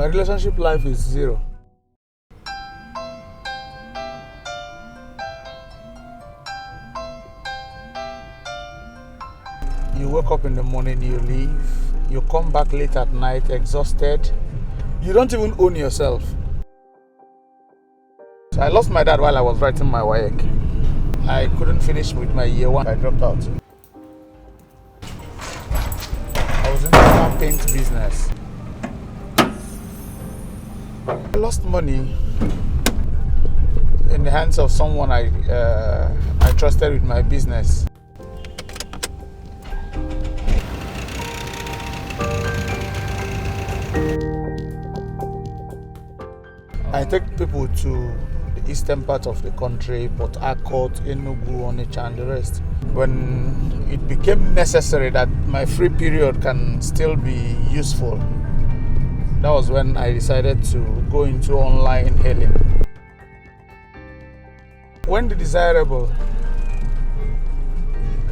My relationship life is zero. You wake up in the morning, you leave, you come back late at night, exhausted. You don't even own yourself. So I lost my dad while I was writing my WAEC. I couldn't finish with my year one. I dropped out. I was in the paint business. I lost money in the hands of someone I trusted with my business. I take people to the eastern part of the country, Port Harcourt, Enugu, Onitsha, and the rest. When it became necessary that my free period can still be useful, that was when I decided to go into online hailing. When the desirable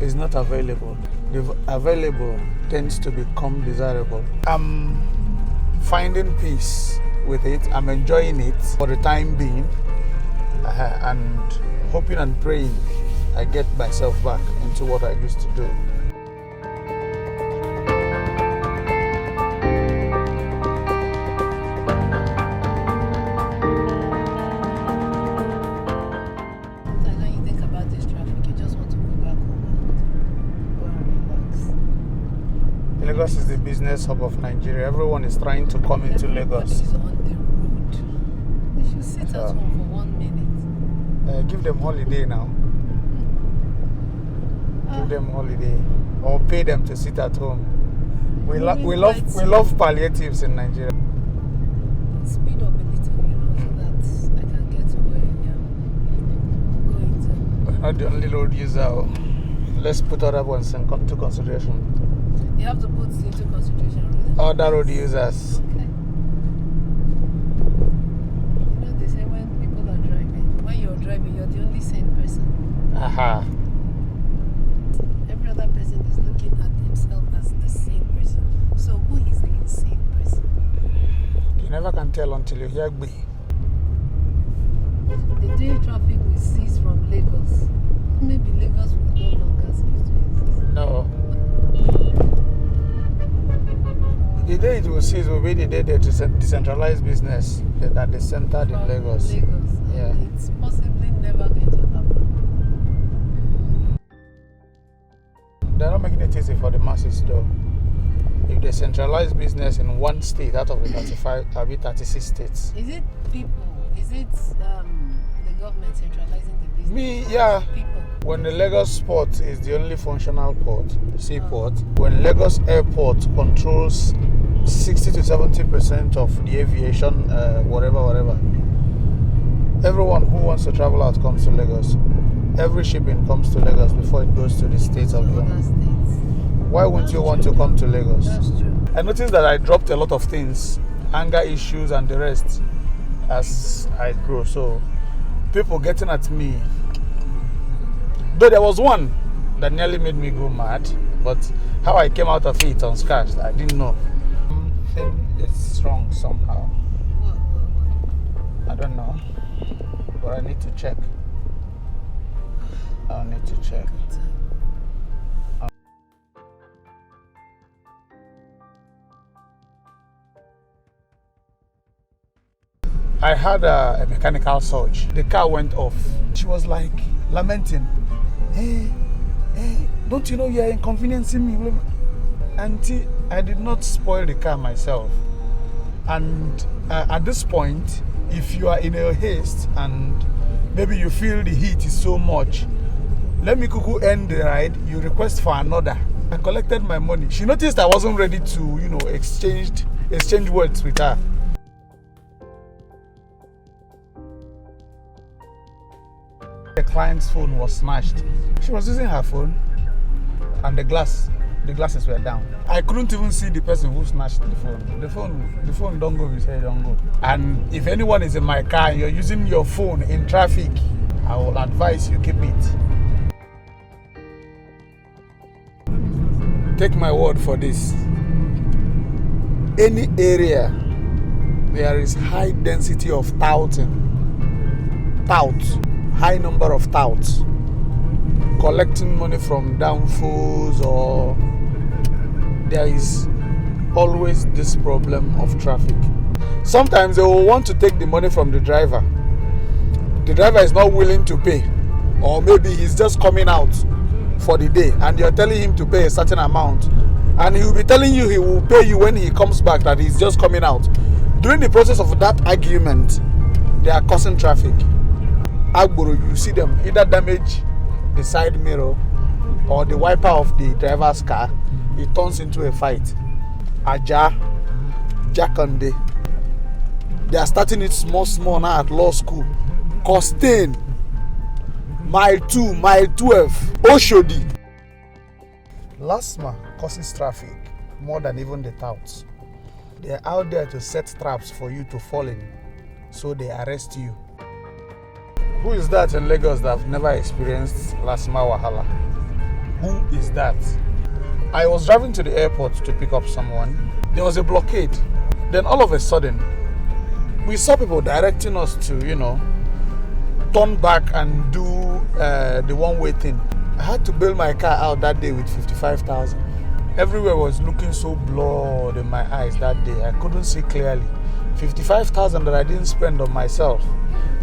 is not available, the available tends to become desirable. I'm finding peace with it. I'm enjoying it for the time being, and hoping and praying I get myself back into what I used to do. When you think about this traffic, you just want to go back home and go and relax. Lagos is the business hub of Nigeria. Everyone is trying to come into Lagos. Everybody's on the road. They should sit at home for 1 minute. Give them holiday now. Give them holiday, or pay them to sit at home. We love palliatives in Nigeria. Speed up a little, so that I can get to where I'm going to. We're not the only road user. Let's put other ones into consideration. You have to put into consideration, really? Other road users. Okay. They say when people are driving, when you're driving, you're the only sane person. Aha. Every other person is looking at himself as the sane person. So who is the insane person? You never can tell until you hear Gbe. The day traffic will cease from Lagos, maybe Lagos will no longer cease to exist. No. The day it will cease will be the day they decentralize business that they centered in Lagos. Yeah. It's possibly never going to happen. They're not making it easy for the masses though. If they centralize business in one state out of the 36 states. Is it people? Is it the government centralizing the business? Yeah. People. When the Lagos port is the only functional port, seaport, when Lagos airport controls 60 to 70% of the aviation, whatever. Everyone who wants to travel out comes to Lagos. Every shipping comes to Lagos before it goes to the states of other states. Why wouldn't you want to come to Lagos? That's true. I noticed that I dropped a lot of things, anger issues and the rest, as I grow. So people getting at me. Though there was one that nearly made me go mad, but how I came out of it unscratched, I didn't know. Something is wrong somehow. What? I don't know, but I need to check. I'll need to check. I had a mechanical surge. The car went off. She was like lamenting. Hey, don't you know you're inconveniencing me? Auntie, I did not spoil the car myself. And at this point, if you are in a haste and maybe you feel the heat is so much, let me kuku end the ride, you request for another. I collected my money. She noticed I wasn't ready to, exchange words with her. The client's phone was smashed. She was using her phone and the glasses were down. I couldn't even see the person who snatched the phone. The phone don't go, he said don't go. And if anyone is in my car and you're using your phone in traffic, I will advise you keep it. Take my word for this. Any area there is high density of touting. High number of touts collecting money from downfalls, or there is always this problem of traffic. Sometimes they will want to take the money from the driver. The driver is not willing to pay, or maybe he's just coming out for the day and you're telling him to pay a certain amount, and he will be telling you he will pay you when he comes back, that he's just coming out. During the process of that argument, they are causing traffic. Agboro, you see them either damage the side mirror or the wiper of the driver's car. It turns into a fight. Aja, Jakande. They are starting it small now at law school. Costain, Mile 2, Mile 12, Oshodi. LASMA causes traffic more than even the touts. They are out there to set traps for you to fall in, so they arrest you. Who is that in Lagos that have never experienced LASMA wahala? Who is that? I was driving to the airport to pick up someone. There was a blockade. Then all of a sudden, we saw people directing us to, turn back and do the one-way thing. I had to bail my car out that day with 55,000. Everywhere was looking so blurred in my eyes that day. I couldn't see clearly. 55,000 that I didn't spend on myself.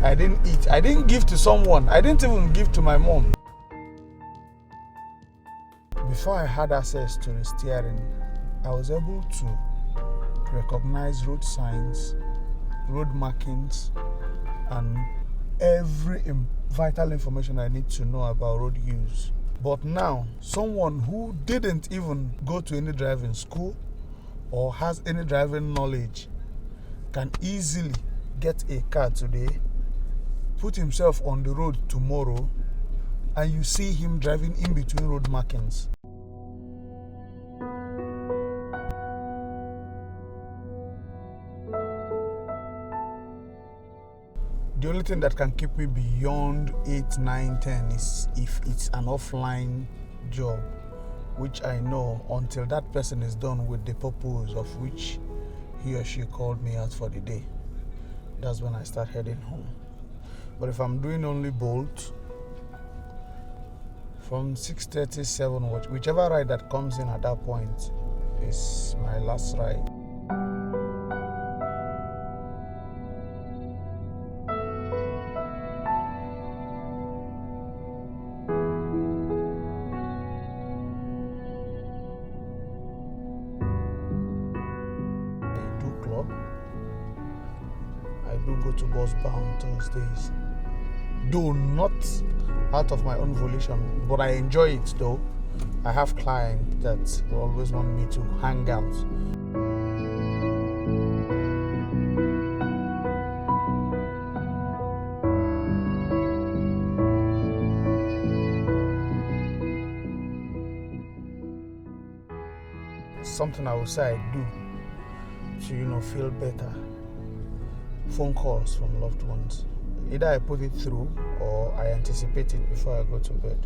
I didn't eat. I didn't give to someone. I didn't even give to my mom. Before I had access to the steering, I was able to recognize road signs, road markings, and every vital information I need to know about road use. But now, someone who didn't even go to any driving school or has any driving knowledge can easily get a car today, put himself on the road tomorrow, and you see him driving in between road markings. The only thing that can keep me beyond 8, 9, 10 is if it's an offline job, which I know until that person is done with the purpose of which he or she called me out for the day. That's when I start heading home. But if I'm doing only Bolt, from 6:30, 7, whichever ride that comes in at that point is my last ride. I do go to Boss Bound Thursdays. Though not out of my own volition, but I enjoy it though. I have clients that will always want me to hang out. Something I will say I do to, feel better. Phone calls from loved ones. Either I put it through or I anticipate it before I go to bed.